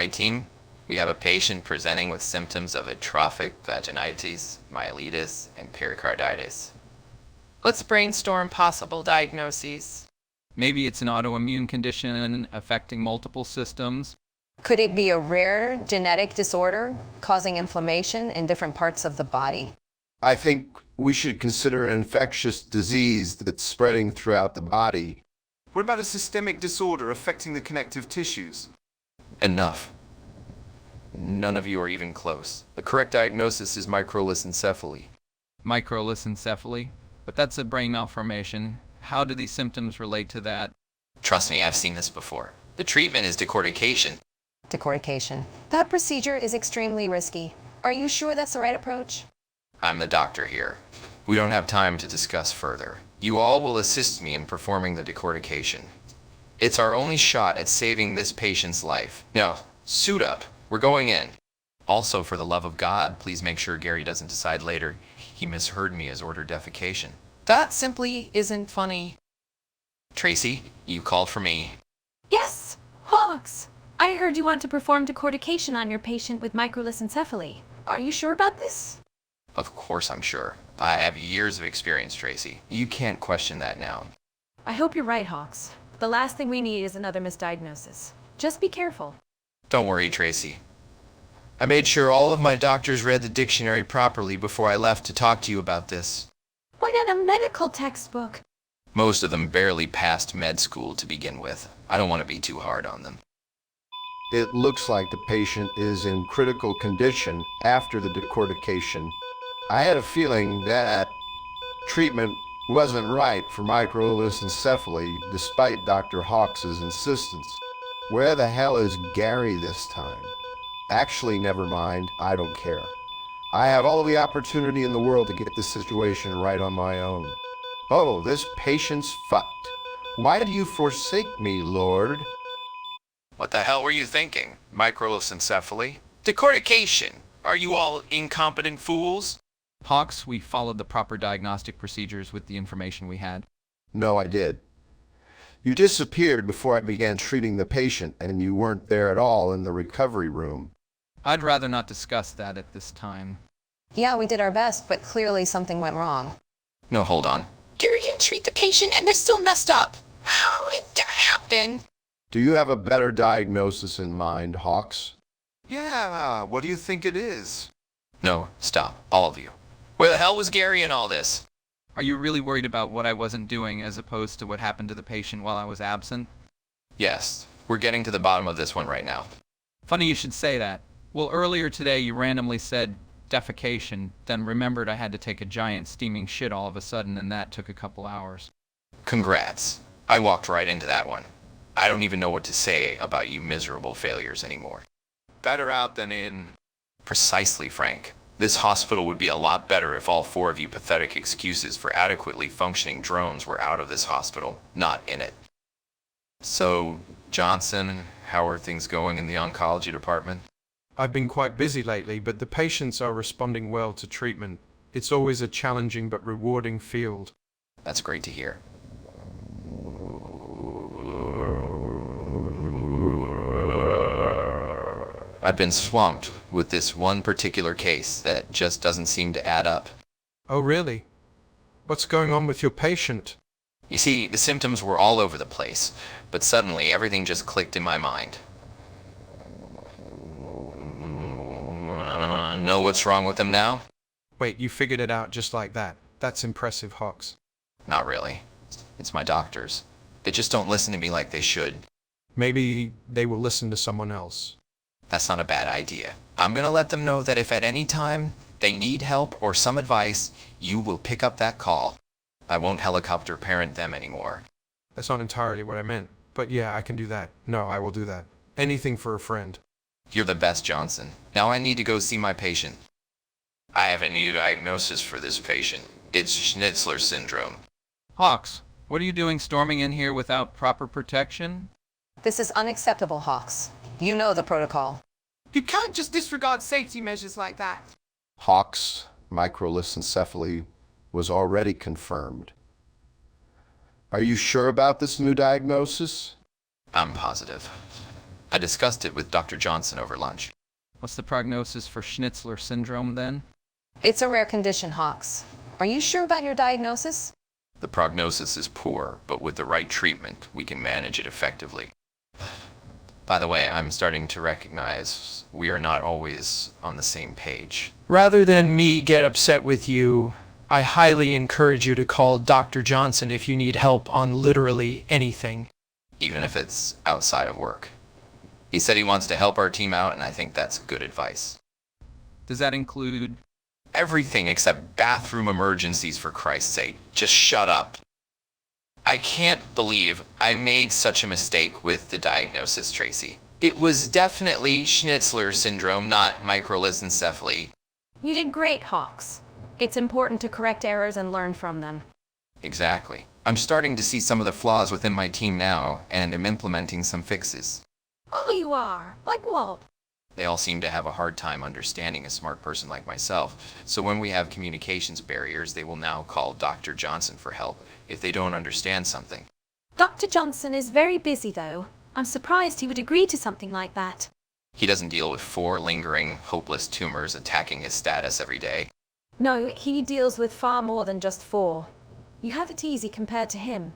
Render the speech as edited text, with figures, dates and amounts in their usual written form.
right, team? We have a patient presenting with symptoms of atrophic vaginitis, myelitis, and pericarditis. Let's brainstorm possible diagnoses. Maybe it's an autoimmune condition affecting multiple systems. Could it be a rare genetic disorder causing inflammation in different parts of the body? I think we should consider an infectious disease that's spreading throughout the body. What about a systemic disorder affecting the connective tissues? Enough. None of you are even close. The correct diagnosis is microlissencephaly. Microlissencephaly? But that's a brain malformation. How do these symptoms relate to that? Trust me, I've seen this before. The treatment is decortication. Decortication. That procedure is extremely risky. Are you sure that's the right approach? I'm the doctor here. We don't have time to discuss further. You all will assist me in performing the decortication. It's our only shot at saving this patient's life. Now, suit up. We're going in. Also, for the love of God, please make sure Gary doesn't decide later he misheard me as ordered defecation. That simply isn't funny. Tracy, you called for me. Yes, Hawks. I heard you want to perform decortication on your patient with microlissencephaly. Are you sure about this? Of course I'm sure. I have years of experience, Tracy. You can't question that now. I hope you're right, Hawks. The last thing we need is another misdiagnosis. Just be careful. Don't worry, Tracy. I made sure all of my doctors read the dictionary properly before I left to talk to you about this. Why not a medical textbook? Most of them barely passed med school to begin with. I don't want to be too hard on them. It looks like the patient is in critical condition after the decortication. I had a feeling that treatment wasn't right for microlissencephaly despite Dr. Hawks's insistence. Where the hell is Gary this time? Actually, never mind. I don't care. I have all the opportunity in the world to get this situation right on my own. Oh, this patient's fucked. Why do you forsake me, Lord? What the hell were you thinking? Microlissencephaly? Decortication! Are you all incompetent fools? Hawks, we followed the proper diagnostic procedures with the information we had. No, I did. You disappeared before I began treating the patient, and you weren't there at all in the recovery room. I'd rather not discuss that at this time. Yeah, we did our best, but clearly something went wrong. No, hold on. Gary didn't treat the patient and they're still messed up. How did that happen? Do you have a better diagnosis in mind, Hawks? Yeah, what do you think it is? No, stop. All of you. Where the hell was Gary in all this? Are you really worried about what I wasn't doing as opposed to what happened to the patient while I was absent? Yes, we're getting to the bottom of this one right now. Funny you should say that. Well, earlier today you randomly said defecation, then remembered I had to take a giant steaming shit all of a sudden, and that took a couple hours. Congrats. I walked right into that one. I don't even know what to say about you miserable failures anymore. Better out than in. Precisely, Frank. This hospital would be a lot better if all four of you pathetic excuses for adequately functioning drones were out of this hospital, not in it. So, Johnson, how are things going in the oncology department? I've been quite busy lately, but the patients are responding well to treatment. It's always a challenging but rewarding field. That's great to hear. I've been swamped with this one particular case that just doesn't seem to add up. Oh, really? What's going on with your patient? You see, the symptoms were all over the place, but suddenly everything just clicked in my mind. Know what's wrong with them now? Wait, you figured it out just like that. That's impressive, Hawks. Not really. It's my doctors. They just don't listen to me like they should. Maybe they will listen to someone else. That's not a bad idea. I'm gonna let them know that if at any time they need help or some advice, you will pick up that call. I won't helicopter parent them anymore. That's not entirely what I meant. But yeah, I can do that. No, I will do that. Anything for a friend. You're the best, Johnson. Now I need to go see my patient. I have a new diagnosis for this patient. It's Schnitzler syndrome. Hawks, what are you doing storming in here without proper protection? This is unacceptable, Hawks. You know the protocol. You can't just disregard safety measures like that. Hawks' microlissencephaly was already confirmed. Are you sure about this new diagnosis? I'm positive. I discussed it with Dr. Johnson over lunch. What's the prognosis for Schnitzler syndrome then? It's a rare condition, Hawks. Are you sure about your diagnosis? The prognosis is poor, but with the right treatment, we can manage it effectively. By the way, I'm starting to recognize we are not always on the same page. Rather than me get upset with you, I highly encourage you to call Dr. Johnson if you need help on literally anything. Even if it's outside of work. He said he wants to help our team out, and I think that's good advice. Does that include... Everything except bathroom emergencies, for Christ's sake. Just shut up. I can't believe I made such a mistake with the diagnosis, Tracy. It was definitely Schnitzler syndrome, not microlissencephaly. You did great, Hawks. It's important to correct errors and learn from them. Exactly. I'm starting to see some of the flaws within my team now, and am implementing some fixes. Oh, you are? Like what? They all seem to have a hard time understanding a smart person like myself, so when we have communications barriers, they will now call Dr. Johnson for help if they don't understand something. Dr. Johnson is very busy, though. I'm surprised he would agree to something like that. He doesn't deal with 4 lingering, hopeless tumors attacking his status every day. No, he deals with far more than just 4. You have it easy compared to him.